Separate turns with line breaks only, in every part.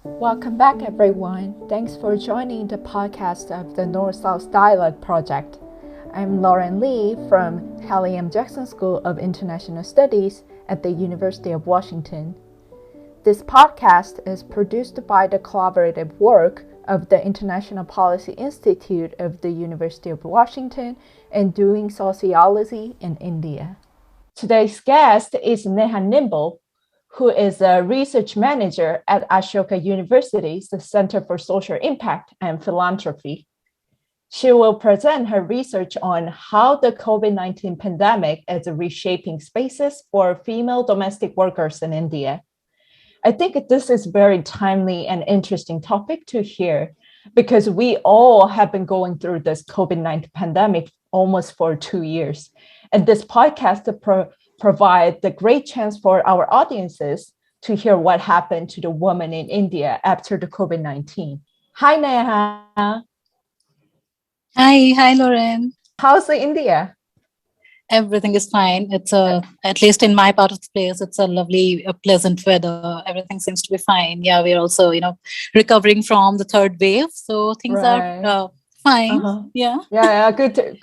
Welcome back, everyone. Thanks for joining the podcast of the North-South Dialogue Project. I'm Lauren Lee from Hallie M. Jackson School of International Studies at the University of Washington. This podcast is produced by the collaborative work of the International Policy Institute of the University of Washington and Doing Sociology in India. Today's guest is Neha Nimble, who is a research manager at Ashoka University's Center for Social Impact and Philanthropy. She will present her research on how the COVID-19 pandemic is reshaping spaces for female domestic workers in India. I think this is a very timely and interesting topic to hear because we all have been going through this COVID-19 pandemic almost for 2 years. And this podcast provide the great chance for our audiences to hear what happened to the woman in India after the COVID-19. Hi, Neha.
Hi, Lauren.
How's India?
Everything is fine. It's at least in my part of the place, it's a lovely, pleasant weather. Everything seems to be fine. Yeah, we're also, recovering from the third wave. So things are fine. Yeah.
Yeah,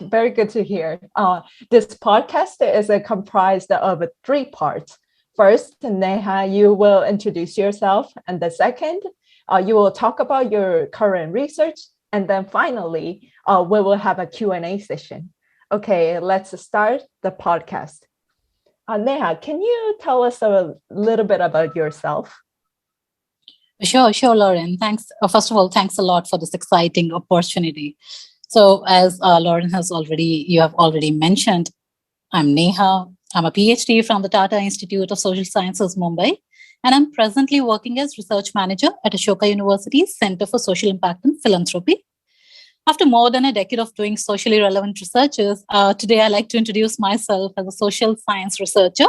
very good to hear. This podcast is comprised of 3 parts. First, Neha, you will introduce yourself, and the second, you will talk about your current research, and then finally, we will have a Q&A session. Okay, let's start the podcast. Neha, can you tell us a little bit about yourself?
Sure, Lauren. Thanks. First of all, thanks a lot for this exciting opportunity. So as Lauren you have already mentioned, I'm Neha. I'm a Ph.D. from the Tata Institute of Social Sciences, Mumbai, and I'm presently working as research manager at Ashoka University's Center for Social Impact and Philanthropy. After more than a decade of doing socially relevant researches, today I like to introduce myself as a social science researcher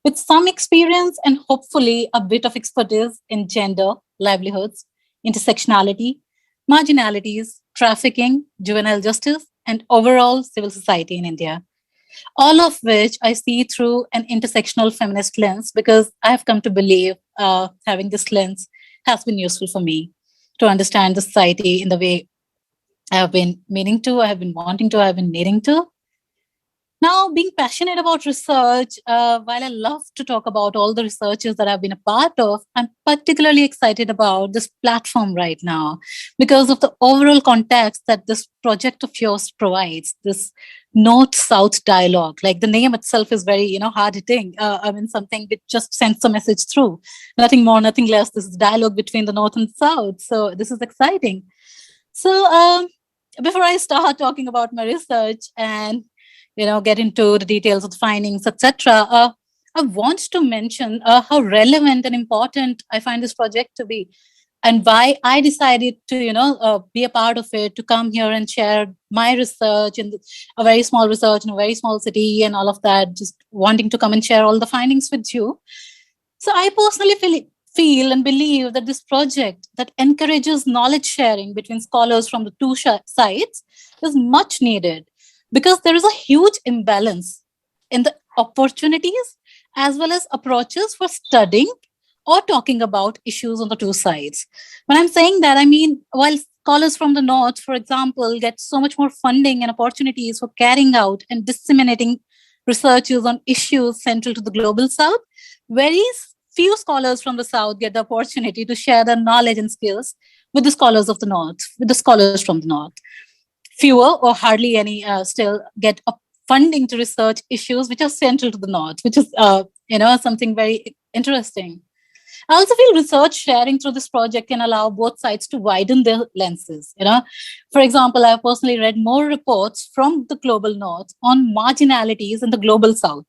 with some experience and hopefully a bit of expertise in gender, livelihoods, intersectionality, marginalities, trafficking, juvenile justice, and overall civil society in India. All of which I see through an intersectional feminist lens because I have come to believe having this lens has been useful for me to understand the society in the way I have been meaning to, I have been wanting to, I have been needing to. Now, being passionate about research, while I love to talk about all the researches that I've been a part of, I'm particularly excited about this platform right now because of the overall context that this project of yours provides, this North-South dialogue. Like the name itself is very, hard-hitting. Something which just sends a message through. Nothing more, nothing less. This is dialogue between the North and South. So this is exciting. So before I start talking about my research and get into the details of the findings, etc. I want to mention how relevant and important I find this project to be, and why I decided to, be a part of it, to come here and share my research in a very small research in a very small city and all of that. Just wanting to come and share all the findings with you. So I personally feel and believe that this project that encourages knowledge sharing between scholars from the two sides is much needed, because there is a huge imbalance in the opportunities as well as approaches for studying or talking about issues on the two sides. When I'm saying that, I mean, while scholars from the North, for example, get so much more funding and opportunities for carrying out and disseminating researches on issues central to the global South, very few scholars from the South get the opportunity to share their knowledge and skills with the scholars of the North, with the scholars from the North. Fewer or hardly any still get funding to research issues which are central to the North, which is something very interesting. I also feel research sharing through this project can allow both sides to widen their lenses. For example, I have personally read more reports from the global North on marginalities in the global South,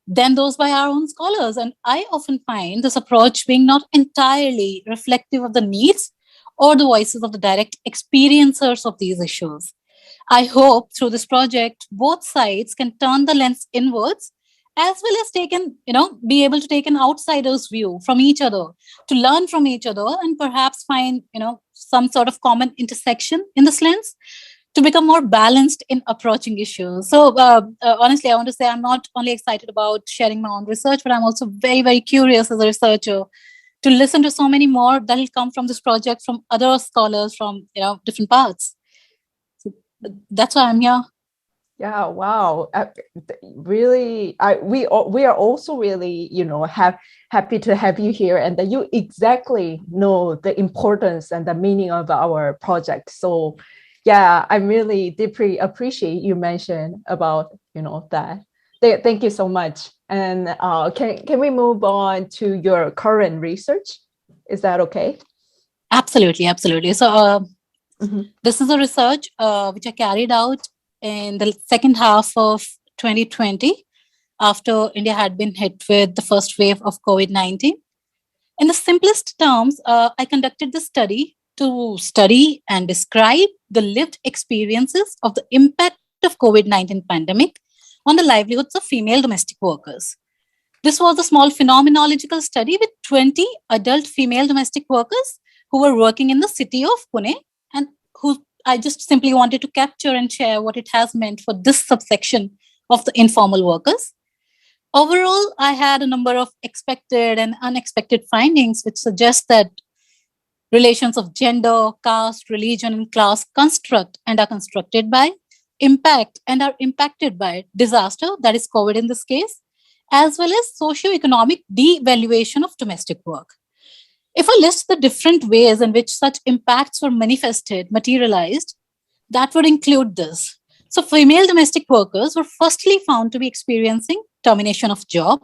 than those by our own scholars. And I often find this approach being not entirely reflective of the needs or the voices of the direct experiencers of these issues. I hope through this project, both sides can turn the lens inwards as well as be able to take an outsider's view from each other, to learn from each other and perhaps find, some sort of common intersection in this lens to become more balanced in approaching issues. So honestly, I want to say I'm not only excited about sharing my own research, but I'm also very, very curious as a researcher to listen to so many more that will come from this project from other scholars from different parts. So that's why I'm here.
Yeah, wow. Really, we are also really, happy to have you here, and that you exactly know the importance and the meaning of our project. So, yeah, I really deeply appreciate you mentioned about, that. Thank you so much. And can we move on to your current research? Is that okay?
Absolutely, absolutely. So
Mhm.
this is a research which I carried out in the second half of 2020 after India had been hit with the first wave of COVID-19. In the simplest terms, I conducted this study to study and describe the lived experiences of the impact of COVID-19 pandemic on the livelihoods of female domestic workers. This was a small phenomenological study with 20 adult female domestic workers who were working in the city of Pune, and who I just simply wanted to capture and share what it has meant for this subsection of the informal workers. Overall, I had a number of expected and unexpected findings which suggest that relations of gender, caste, religion, and class construct and are constructed by, impact and are impacted by disaster, that is COVID in this case, as well as socio-economic devaluation of domestic work. If I list the different ways in which such impacts were manifested, materialized, that would include this. So, female domestic workers were firstly found to be experiencing termination of job,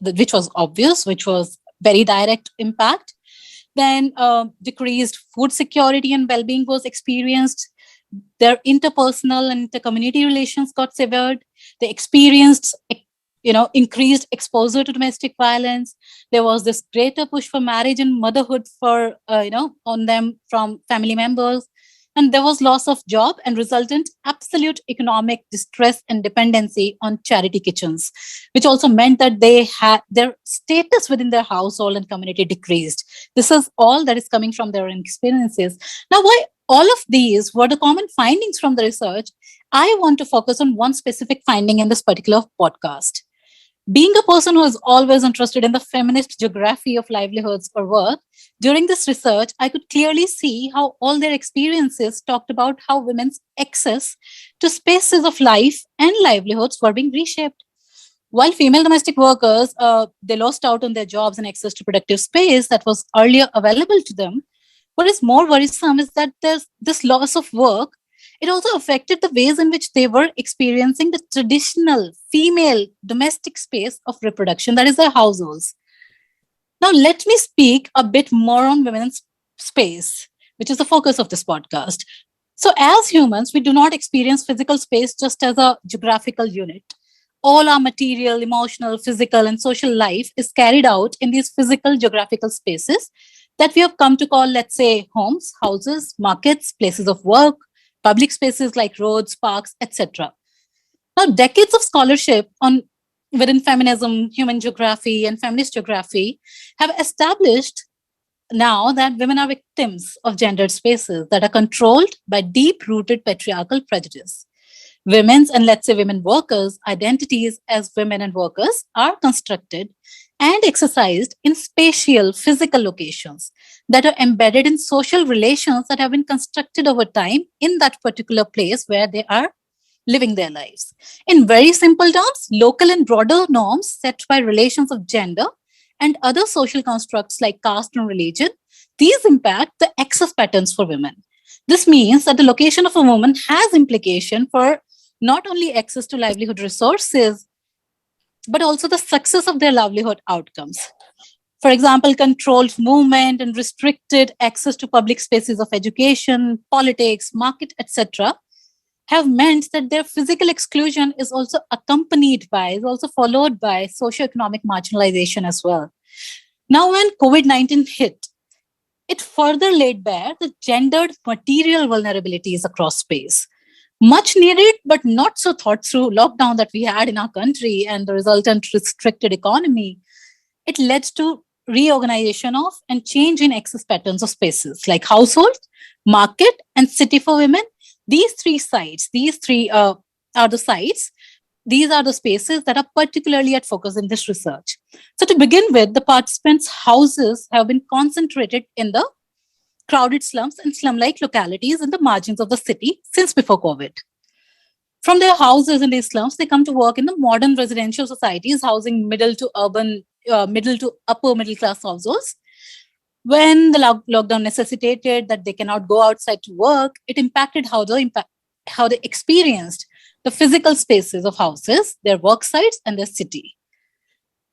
which was obvious, which was very direct impact. Then decreased food security and well-being was experienced. Their interpersonal and intercommunity relations got severed. They experienced increased exposure to domestic violence. There was this greater push for marriage and motherhood for on them from family members, and there was loss of job and resultant absolute economic distress and dependency on charity kitchens, which also meant that they had their status within their household and community decreased. This is all that is coming from their experiences. Now, why all of these were the common findings from the research, I want to focus on one specific finding in this particular podcast. Being a person who is always interested in the feminist geography of livelihoods or work, during this research, I could clearly see how all their experiences talked about how women's access to spaces of life and livelihoods were being reshaped. While female domestic workers, they lost out on their jobs and access to productive space that was earlier available to them, what is more worrisome is that there's this loss of work. It also affected the ways in which they were experiencing the traditional female domestic space of reproduction, that is, their households. Now, let me speak a bit more on women's space, which is the focus of this podcast. So, as humans, we do not experience physical space just as a geographical unit. All our material, emotional, physical, and social life is carried out in these physical geographical spaces that we have come to call, let's say, homes, houses, markets, places of work, public spaces like roads, parks, etc. Now, decades of scholarship on within feminism, human geography, and feminist geography have established now that women are victims of gendered spaces that are controlled by deep-rooted patriarchal prejudice. Women's and, let's say, women workers' identities as women and workers are constructed and exercised in spatial, physical locations that are embedded in social relations that have been constructed over time in that particular place where they are living their lives. In very simple terms, local and broader norms set by relations of gender and other social constructs like caste and religion, these impact the access patterns for women. This means that the location of a woman has implication for not only access to livelihood resources, but also the success of their livelihood outcomes. For example, controlled movement and restricted access to public spaces of education, politics, market, etc., have meant that their physical exclusion is also accompanied by, is also followed by socioeconomic marginalization as well. Now, when COVID-19 hit, it further laid bare the gendered material vulnerabilities across space. Much needed, but not so thought through lockdown that we had in our country and the resultant restricted economy, it led to reorganization of and change in access patterns of spaces like household, market, and city for women. These three are the sites these are the spaces that are particularly at focus in this research. So, to begin with, the participants' houses have been concentrated in the crowded slums and slum like localities in the margins of the city since before COVID. From their houses in these slums, they come to work in the modern residential societies, housing middle to upper middle class households. When the lockdown necessitated that they cannot go outside to work, it impacted how they experienced the physical spaces of houses, their work sites, and their city.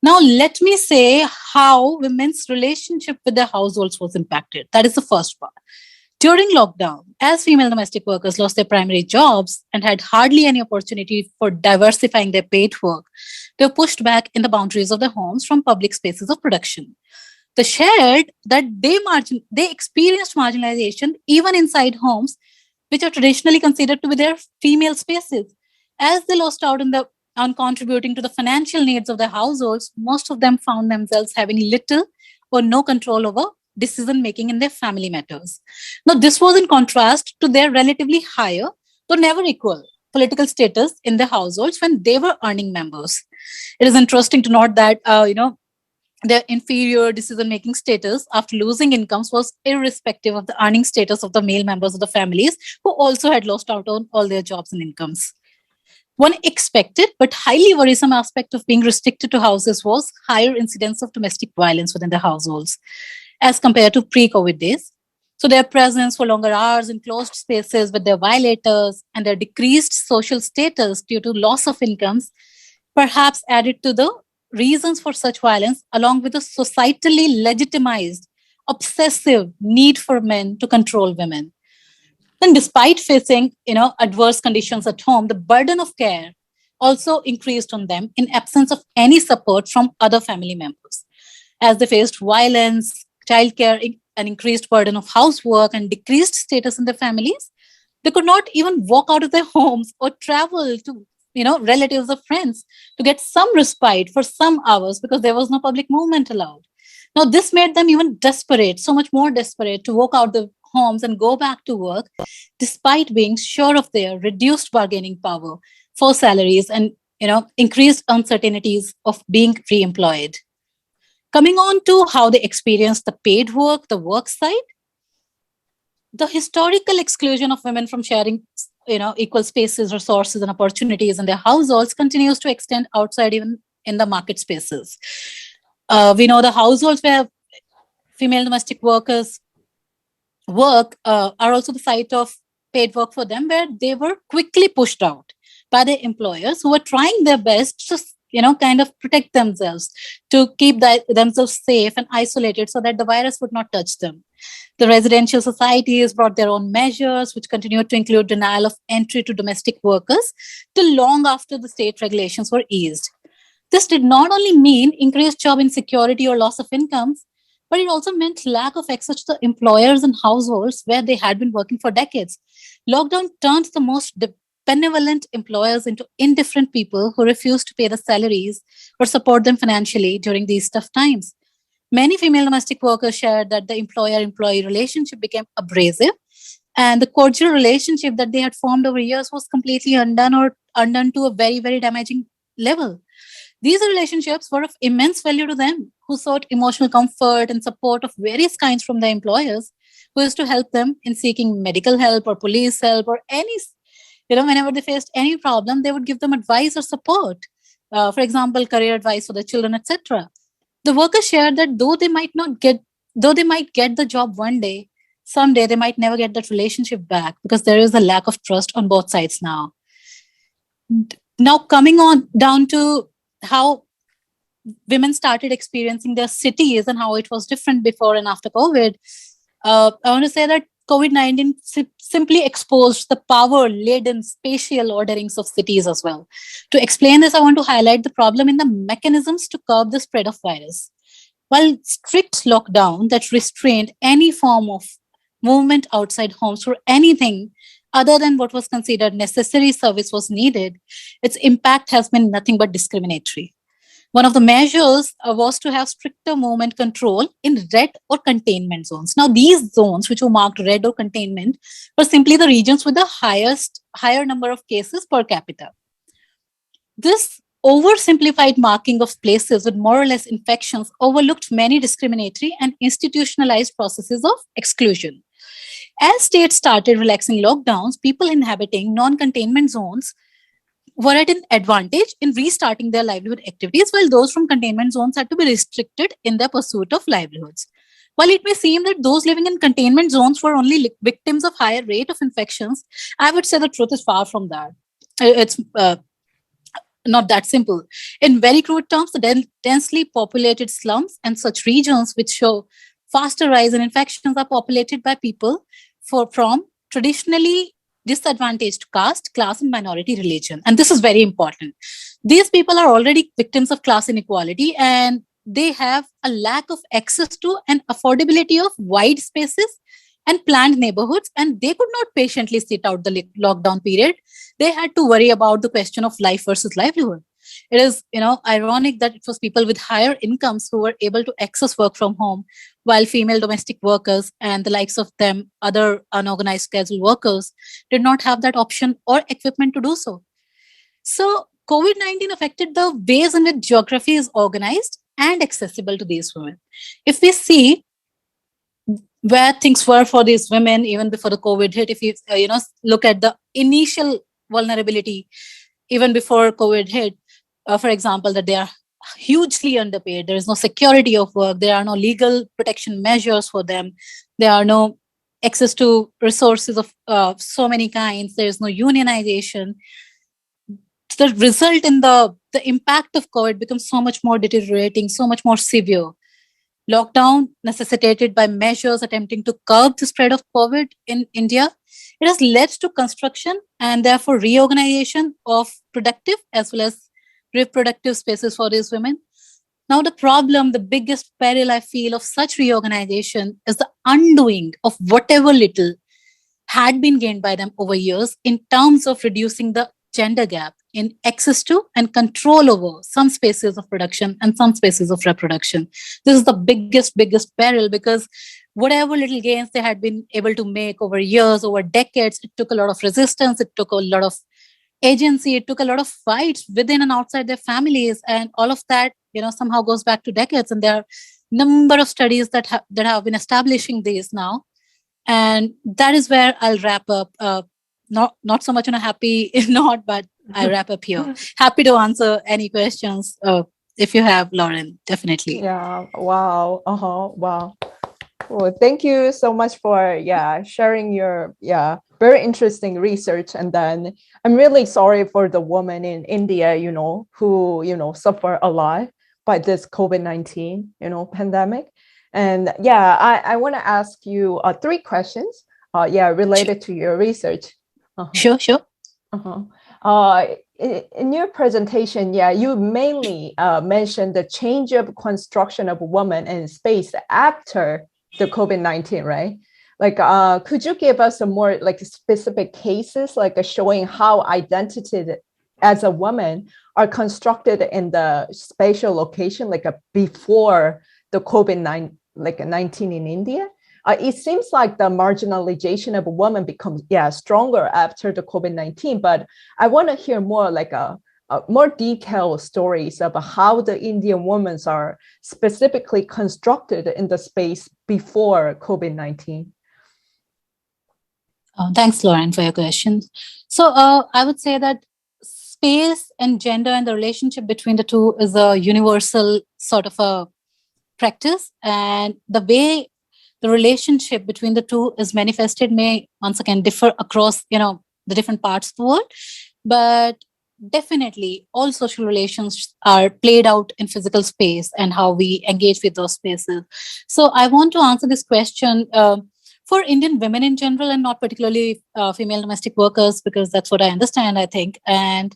Now, let me say how women's relationship with their households was impacted. That is the first part. During lockdown, as female domestic workers lost their primary jobs and had hardly any opportunity for diversifying their paid work, they were pushed back in the boundaries of their homes from public spaces of production. They shared that they experienced marginalization even inside homes, which are traditionally considered to be their female spaces. As they lost out on contributing to the financial needs of their households, most of them found themselves having little or no control over decision making in their family matters. Now, this was in contrast to their relatively higher, though never equal, political status in their households when they were earning members. It is interesting to note that their inferior decision making status after losing incomes was irrespective of the earning status of the male members of the families who also had lost out on all their jobs and incomes. One expected but highly worrisome aspect of being restricted to houses was higher incidence of domestic violence within the households as compared to pre COVID days. So, their presence for longer hours in closed spaces with their violators and their decreased social status due to loss of incomes perhaps added to the reasons for such violence, along with the societally legitimized, obsessive need for men to control women. Then, despite facing, adverse conditions at home, the burden of care also increased on them in absence of any support from other family members. As they faced violence, childcare, an increased burden of housework, and decreased status in their families, they could not even walk out of their homes or travel to, relatives or friends to get some respite for some hours because there was no public movement allowed. Now, this made them even desperate, so much more desperate to walk out the homes and go back to work, despite being sure of their reduced bargaining power for salaries and increased uncertainties of being re-employed. Coming on to how they experienced the paid work, the work side, the historical exclusion of women from sharing equal spaces, resources, and opportunities in their households continues to extend outside even in the market spaces. We know the households where female domestic workers work are also the site of paid work for them, where they were quickly pushed out by their employers who were trying their best to kind of protect themselves, to keep themselves safe and isolated so that the virus would not touch them. The residential societies brought their own measures, which continued to include denial of entry to domestic workers till long after the state regulations were eased. This did not only mean increased job insecurity or loss of incomes, but it also meant lack of access to the employers and households where they had been working for decades. Lockdown turned the most benevolent employers into indifferent people who refused to pay the salaries or support them financially during these tough times. Many female domestic workers shared that the employer-employee relationship became abrasive, and the cordial relationship that they had formed over years was completely undone to a very, very damaging level. These relationships were of immense value to them, who sought emotional comfort and support of various kinds from their employers, who used to help them in seeking medical help or police help or any, whenever they faced any problem, they would give them advice or support. For example, career advice for their children, etc. The workers shared that though they might get the job one day, someday they might never get that relationship back because there is a lack of trust on both sides now. Now, coming on down to how women started experiencing their cities and how it was different before and after COVID, I want to say that COVID-19 simply exposed the power-laden spatial orderings of cities as well. To explain this, I want to highlight the problem in the mechanisms to curb the spread of virus. While strict lockdown that restrained any form of movement outside homes for anything other than what was considered necessary service was needed, its impact has been nothing but discriminatory. One of the measures was to have stricter movement control in red or containment zones. Now, these zones, which were marked red or containment, were simply the regions with the higher number of cases per capita. This oversimplified marking of places with more or less infections overlooked many discriminatory and institutionalized processes of exclusion. As states started relaxing lockdowns, people inhabiting non containment zones were at an advantage in restarting their livelihood activities, while those from containment zones had to be restricted in their pursuit of livelihoods. While it may seem that those living in containment zones were only victims of higher rate of infections, I would say the truth is far from that. It's not that simple. In very crude terms, the densely populated slums and such regions which show faster rise in infections are populated by people from traditionally disadvantaged caste, class, and minority religion. And this is very important. These people are already victims of class inequality, and they have a lack of access to and affordability of wide spaces and planned neighborhoods, and they could not patiently sit out the lockdown period. They had to worry about the question of life versus livelihood. It is, ironic that it was people with higher incomes who were able to access work from home, while female domestic workers and the likes of them, other unorganized casual workers, did not have that option or equipment to do so. So, COVID 19 affected the ways in which geography is organized and accessible to these women. If we see where things were for these women even before the COVID hit, if you look at the initial vulnerability even before COVID hit, for example, that they are hugely underpaid, there is no security of work, there are no legal protection measures for them, there are no access to resources of so many kinds, there is no unionization. The result in the impact of COVID becomes so much more deteriorating, so much more severe. Lockdown necessitated by measures attempting to curb the spread of COVID in India, it has led to construction and therefore reorganization of productive as well as reproductive spaces for these women. Now, the problem, the biggest peril I feel of such reorganization is the undoing of whatever little had been gained by them over years in terms of reducing the gender gap in access to and control over some spaces of production and some spaces of reproduction. This is the biggest peril, because whatever little gains they had been able to make over years, over decades, it took a lot of resistance, it took a lot of agency, it took a lot of fights within and outside their families, and all of that, somehow goes back to decades. And there are number of studies that have been establishing these now. And that is where I'll wrap up. Not so much on a happy note, but I wrap up here. Happy to answer any questions if you have, Lauren. Definitely.
Yeah. Wow. Wow. Well, thank you so much for sharing your very interesting research. And then I'm really sorry for the woman in India, who suffer a lot by this COVID-19 pandemic. And I want to ask you 3 questions related to your research.
Sure.
In your presentation, you mainly mentioned the change of construction of woman and space after the COVID-19, right? Like, could you give us some more specific cases, showing how identity as a woman are constructed in the spatial location, before the COVID-19 in India? It seems like the marginalization of a woman becomes stronger after the COVID-19, but I want to hear more more detailed stories about how the Indian women are specifically constructed in the space before COVID-19.
Thanks, Lauren, for your question. So I would say that space and gender and the relationship between the two is a universal sort of a practice, and the way the relationship between the two is manifested may once again differ across the different parts of the world, but definitely all social relations are played out in physical space and how we engage with those spaces. So I want to answer this question for Indian women in general, and not particularly female domestic workers, because that's what I understand, I think. And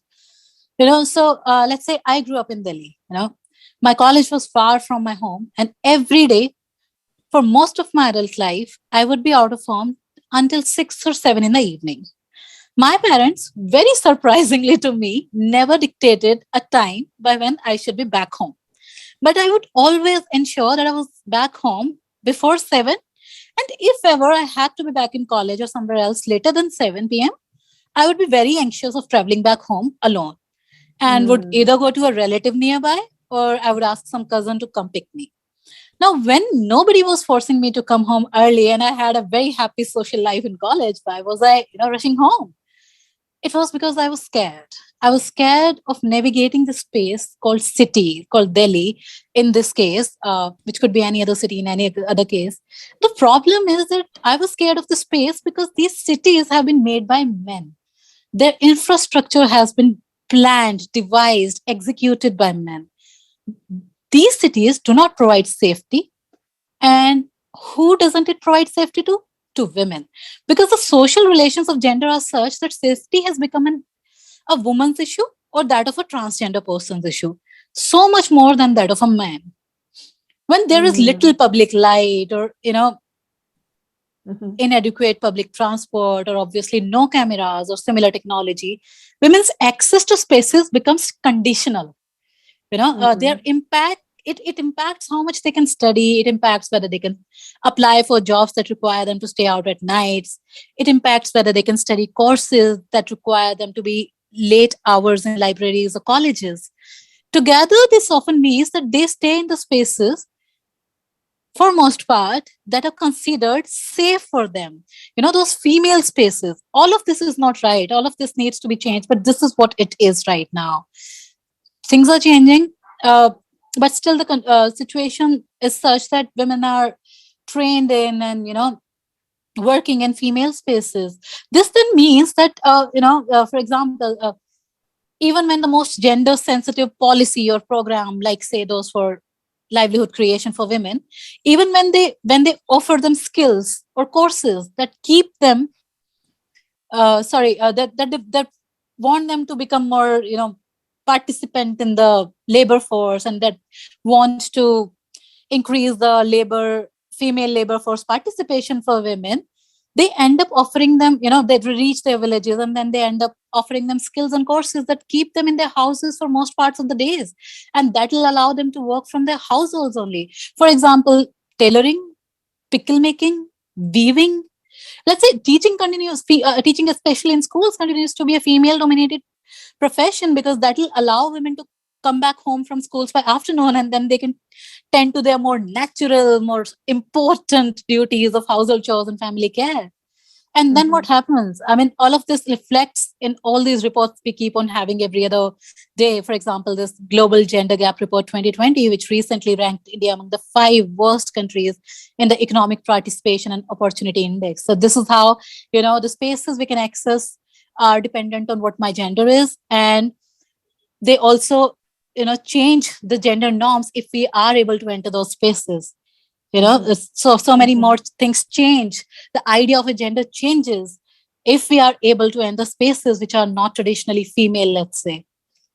so let's say I grew up in Delhi. My college was far from my home, and every day for most of my adult life, I would be out of home until 6 or 7 in the evening. My parents, very surprisingly to me, never dictated a time by when I should be back home. But I would always ensure that I was back home before 7. And if ever I had to be back in college or somewhere else later than 7 p.m., I would be very anxious of traveling back home alone. and would either go to a relative nearby or I would ask some cousin to come pick me. Now, when nobody was forcing me to come home early and I had a very happy social life in college, why was I, rushing home? It was because I was scared. I was scared of navigating the space called city, called Delhi, in this case, which could be any other city in any other case. The problem is that I was scared of the space because these cities have been made by men. Their infrastructure has been planned, devised, executed by men. These cities do not provide safety. And who doesn't it provide safety to? To women. Because the social relations of gender are such that safety has become a woman's issue or that of a transgender person's issue, so much more than that of a man. When there is little public light or, inadequate public transport or obviously no cameras or similar technology, women's access to spaces becomes conditional. Their impact, it impacts how much they can study. It impacts whether they can apply for jobs that require them to stay out at nights. It impacts whether they can study courses that require them to be late hours in libraries or colleges. Together, this often means that they stay in the spaces, for most part, that are considered safe for them. Those female spaces. All of this is not right. All of this needs to be changed, but this is what it is right now. Things are changing, but still the situation is such that women are trained in and working in female spaces. This then means that for example, even when the most gender sensitive policy or program, like say those for livelihood creation for women, even when they offer them skills or courses that keep them that want them to become more participant in the labor force and that want to increase the female labor force participation for women, they end up offering them, they reach their villages and then they end up offering them skills and courses that keep them in their houses for most parts of the days. And that will allow them to work from their households only. For example, tailoring, pickle making, weaving. Let's say teaching especially in schools continues to be a female dominated profession because that will allow women to come back home from schools by afternoon and then they can tend to their more natural, more important duties of household chores and family care. And then what happens? I mean, all of this reflects in all these reports we keep on having every other day. For example, this Global Gender Gap Report 2020, which recently ranked India among the 5 worst countries in the Economic Participation and Opportunity Index. So this is how, the spaces we can access are dependent on what my gender is. And they also, change the gender norms if we are able to enter those spaces. So many more things change. The idea of a gender changes if we are able to enter spaces which are not traditionally female, let's say.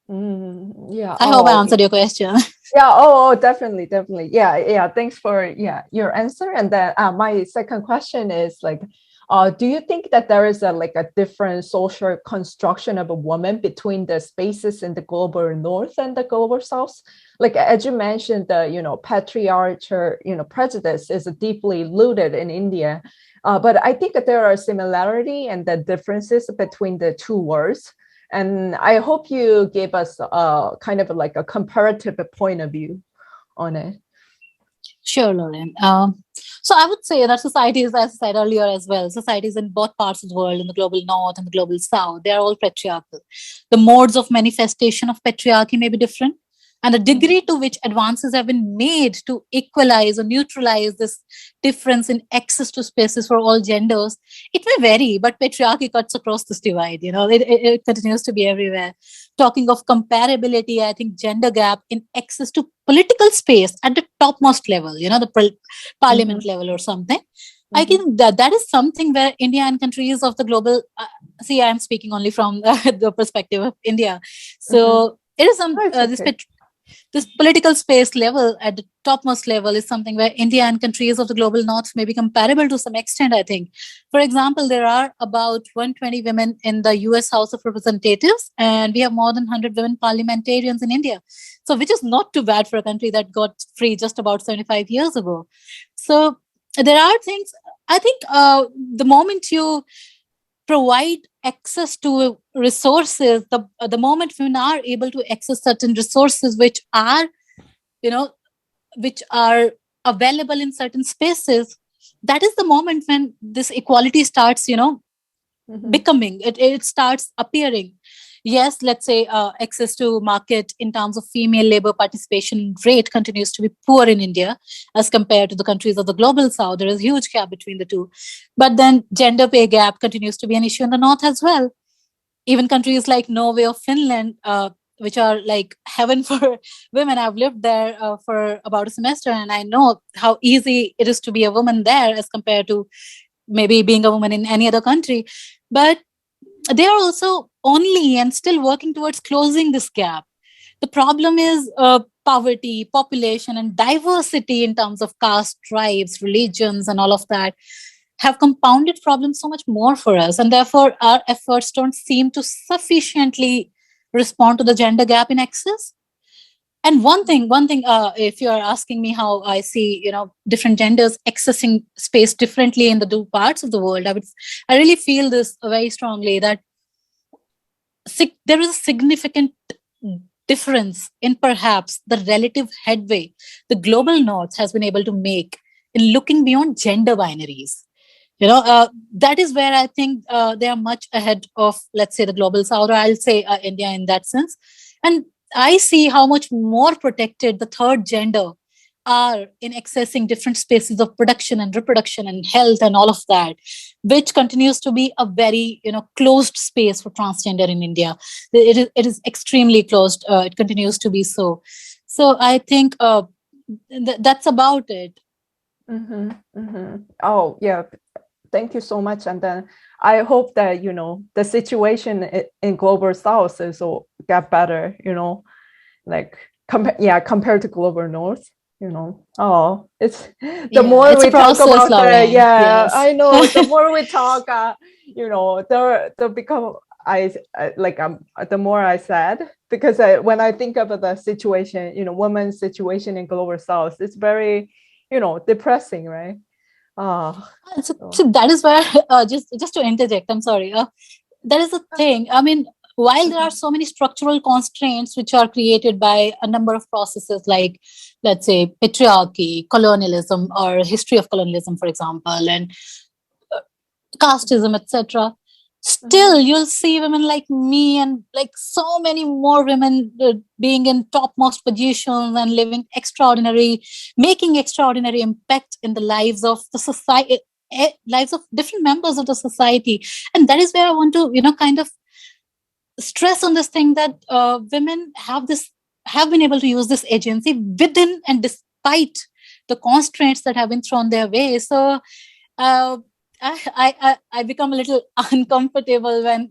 Yeah.
I hope I answered your question.
Yeah. Oh, definitely. Yeah. Thanks for your answer. And then my second question is like, do you think that there is a different social construction of a woman between the spaces in the global north and the global south? Like as you mentioned, the patriarchal prejudice is deeply rooted in India, but I think that there are similarity and the differences between the two worlds. And I hope you gave us kind of like a comparative point of view on it.
Sure, Lauren. So I would say that societies, as I said earlier as well, societies in both parts of the world, in the global north and the global south, they are all patriarchal. The modes of manifestation of patriarchy may be different. And the degree to which advances have been made to equalize or neutralize this difference in access to spaces for all genders, it may vary, but patriarchy cuts across this divide. It continues to be everywhere. Talking of comparability, I think gender gap in access to political space at the topmost level, the parliament level or something. I think that is something where India and countries of the global, I'm speaking only from the perspective of India. So it is this political space level at the topmost level is something where India and countries of the global north may be comparable to some extent, I think. For example, there are about 120 women in the US House of Representatives, and we have more than 100 women parliamentarians in India. So, which is not too bad for a country that got free just about 75 years ago. So, there are things, I think the moment you provide access to resources, the moment women are able to access certain resources you know, which are available in certain spaces, that is the moment when this equality starts, becoming, it starts appearing. Yes, let's say access to market in terms of female labor participation rate continues to be poor in India as compared to the countries of the global south. There is a huge gap between the two. But then gender pay gap continues to be an issue in the north as well. Even countries like Norway or Finland, which are like heaven for women. I've lived there for about a semester, and I know how easy it is to be a woman there as compared to maybe being a woman in any other country. But they are also only and still working towards closing this gap. The problem is poverty, population, and diversity in terms of caste, tribes, religions, and all of that have compounded problems so much more for us. And therefore, our efforts don't seem to sufficiently respond to the gender gap in access. And one thing, if you are asking me how I see, different genders accessing space differently in the two parts of the world, I really feel this very strongly that there is a significant difference in perhaps the relative headway the global north has been able to make in looking beyond gender binaries. That is where I think they are much ahead of, let's say, the global south, or I'll say India in that sense. And I see how much more protected the third gender are in accessing different spaces of production and reproduction and health and all of that, which continues to be a very closed space for transgender in India. It is extremely closed. It continues to be so. So I think that's about it.
Oh, yeah. Thank you so much. And then I hope that, the situation in global south is will get better, like compared to global north, Oh, it's the more
it's
we
a
talk
process,
about
Lauren.
yeah,
Yes.
I know. The more we talk, they'll become the more I said, because when I think about the situation, women's situation in global south, it's very, depressing, right?
So that is where just to interject, I'm sorry. That is the thing. I mean, while there are so many structural constraints which are created by a number of processes, like, let's say, patriarchy, colonialism, or history of colonialism, for example, and casteism, etc., still you'll see women like me and like so many more women being in topmost positions and making extraordinary impact in the lives of the society, lives of different members of the society. And that is where I want to kind of stress on this thing that women have been able to use this agency within and despite the constraints that have been thrown their way. So uh, I become a little uncomfortable when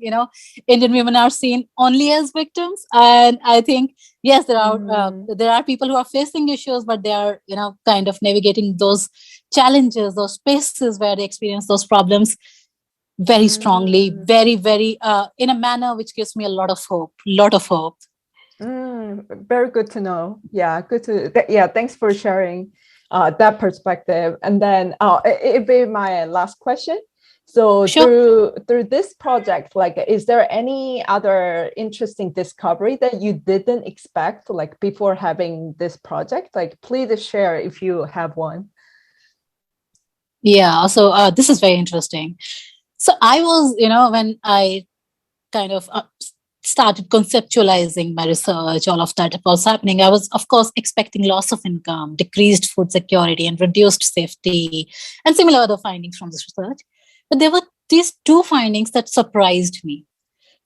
Indian women are seen only as victims, and I think yes, there are people who are facing issues, but they are kind of navigating those challenges, those spaces where they experience those problems very strongly, very very in a manner which gives me a lot of hope.
Very good to know. Yeah, thanks for sharing that perspective. And then it'd be my last question. So
Sure.
through this project, like, is there any other interesting discovery that you didn't expect, like, before having this project? Like, please share if you have one.
Yeah, so this is very interesting. So I was, when I kind of started conceptualizing my research, all of that was happening, I was, of course, expecting loss of income, decreased food security, and reduced safety, and similar other findings from this research. But there were these two findings that surprised me.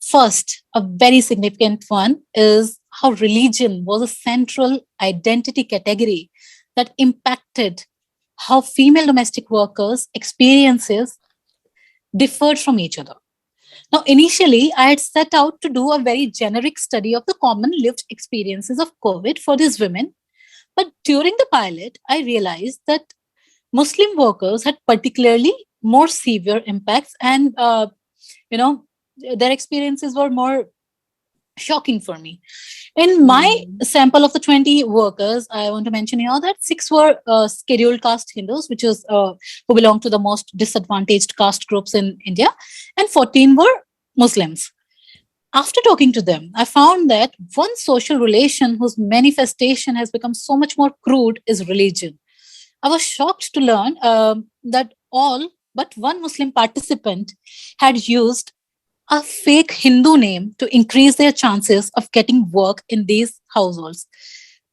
First, a very significant one is how religion was a central identity category that impacted how female domestic workers' experiences differed from each other. Now, initially, I had set out to do a very generic study of the common lived experiences of COVID for these women. But during the pilot, I realized that Muslim workers had particularly more severe impacts, and their experiences were more shocking for me. In my sample of the 20 workers, I want to mention here that 6 were scheduled caste Hindus, which is who belong to the most disadvantaged caste groups in India, and 14 were Muslims. After talking to them, I found that one social relation whose manifestation has become so much more crude is religion. I was shocked to learn that all but one Muslim participant had used a fake Hindu name to increase their chances of getting work in these households.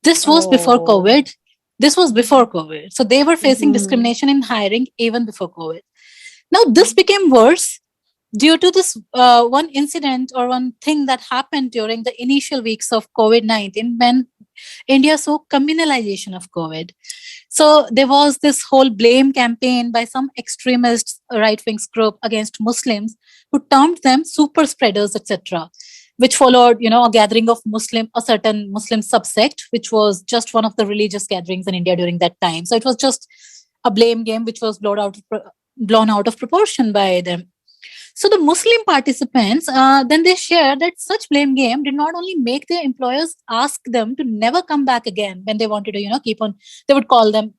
This was before
Oh.
COVID. This was before COVID. So they were facing
Mm-hmm.
discrimination in hiring even before COVID. Now, this became worse due to this one incident or one thing that happened during the initial weeks of COVID-19 when India saw communalization of COVID. So there was this whole blame campaign by some extremist right-wing group against Muslims who termed them super spreaders, etc., which followed, a gathering of a certain Muslim subsect, which was just one of the religious gatherings in India during that time. So it was just a blame game which was blown out of proportion by them. So the Muslim participants, then they shared that such blame game did not only make their employers ask them to never come back again when they wanted to, keep on. They would call them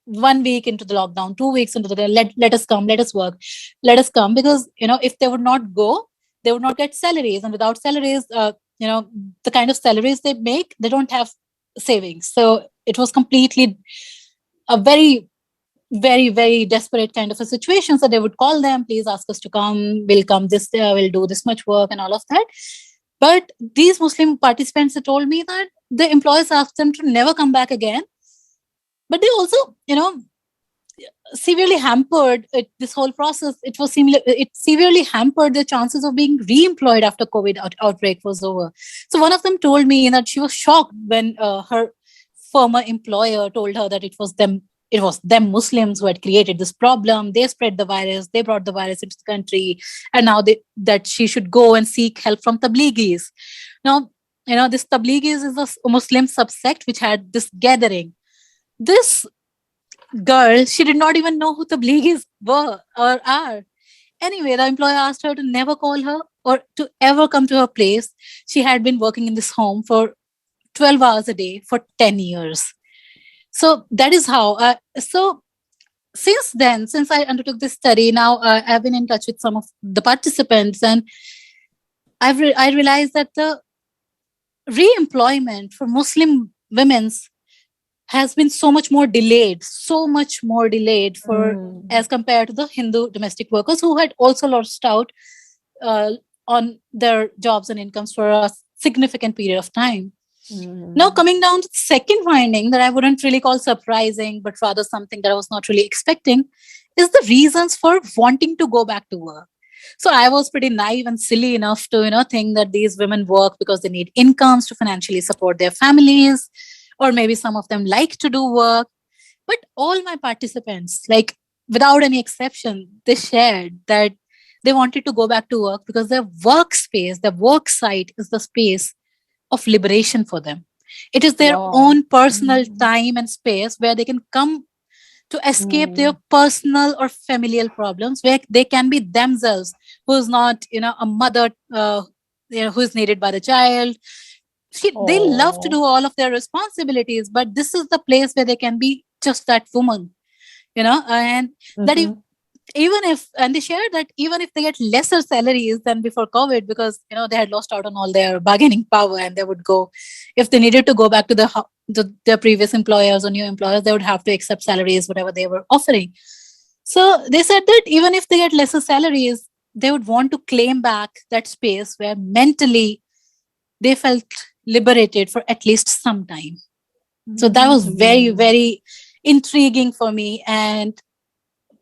1 week into the lockdown, 2 weeks into the let us come, let us work, let us come, because if they would not go, they would not get salaries, and without salaries, the kind of salaries they make, they don't have savings. So it was completely a very, very desperate kind of a situation. So they would call them, please ask us to come, we'll come this day, we'll do this much work and all of that. But these Muslim participants had told me that the employers asked them to never come back again. But they also, severely hampered this whole process. It severely hampered their chances of being re-employed after COVID outbreak was over. So one of them told me that she was shocked when her former employer told her that it was them Muslims who had created this problem. They spread the virus. They brought the virus into the country, and now that she should go and seek help from Tabligis. Now, this Tabligis is a Muslim subsect which had this gathering. This girl, she did not even know who Tabligis were or are. Anyway, the employer asked her to never call her or to ever come to her place. She had been working in this home for 12 hours a day for 10 years. So that is how. So since then, since I undertook this study, now I've been in touch with some of the participants, and I realized that the re-employment for Muslim women's has been so much more delayed for
Mm.
as compared to the Hindu domestic workers who had also lost out uh, on their jobs and incomes for a significant period of time. Now,
Mm.
coming down to the second finding that I wouldn't really call surprising, but rather something that I was not really expecting, is the reasons for wanting to go back to work. So I was pretty naive and silly enough to, think that these women work because they need incomes to financially support their families, or maybe some of them like to do work. But all my participants, like without any exception, they shared that they wanted to go back to work because their workspace, their work site is the space of liberation for them. It is their
Wow.
own personal
Mm.
time and space where they can come to escape their
Mm.
personal or familial problems, where they can be themselves, who's not, a mother, who is needed by the child. They love to
Oh.
do all of their responsibilities, but this is the place where they can be just that woman, and that
Mm-hmm.
even if, and they shared that even if they get lesser salaries than before COVID, because they had lost out on all their bargaining power, and they would go, if they needed to go back to their previous employers or new employers, they would have to accept salaries whatever they were offering. So they said that even if they get lesser salaries, they would want to claim back that space where mentally they felt liberated for at least some time. So that was very,
Mm.
very intriguing for me, and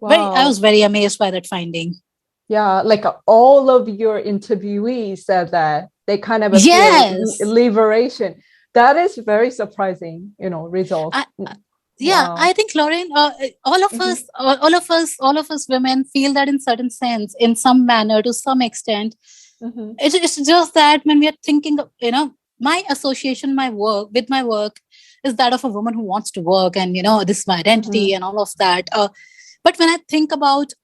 I was
Wow.
very amazed by that finding.
Yeah, like all of your interviewees said that they kind of feel
Yes.
liberation. That is very surprising, result.
I, yeah,
Wow.
I think, Lauren, all of
Mm-hmm.
us, all of us women feel that in certain sense, in some manner, to some extent.
Mm-hmm.
It's just that when we are thinking, my association, my work is that of a woman who wants to work, and this is my identity
Mm-hmm.
and all of that. But when I think about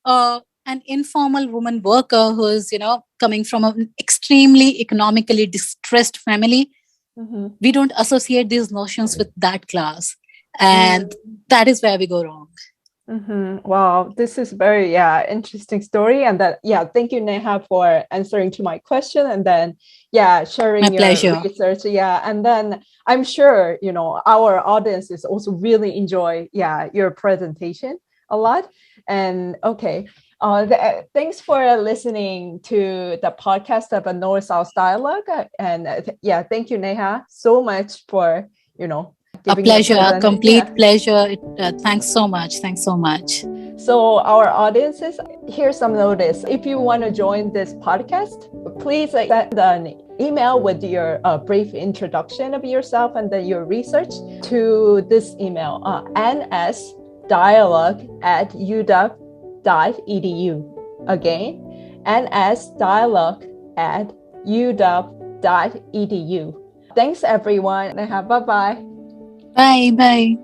an informal woman worker who is, coming from an extremely economically distressed family,
Mm-hmm.
we don't associate these notions with that class. And
Mm.
that is where we go wrong.
Wow, this is very interesting story, and that thank you, Neha, for answering to my question, and then sharing
My
your
pleasure.
research. And then I'm sure our audience is also really enjoy your presentation a lot. And okay, thanks for listening to the podcast of a North-South Dialogue, and thank you, Neha, so much for
A
giving your
pleasure, a
present.
complete pleasure. Thanks so much. Thanks so much.
So our audiences, here's some notice. If you want to join this podcast, please send an email with your brief introduction of yourself and then your research to this email, nsdialogue@uw.edu. Again, nsdialogue@uw.edu. Thanks everyone, and bye-bye.
Bye. Bye.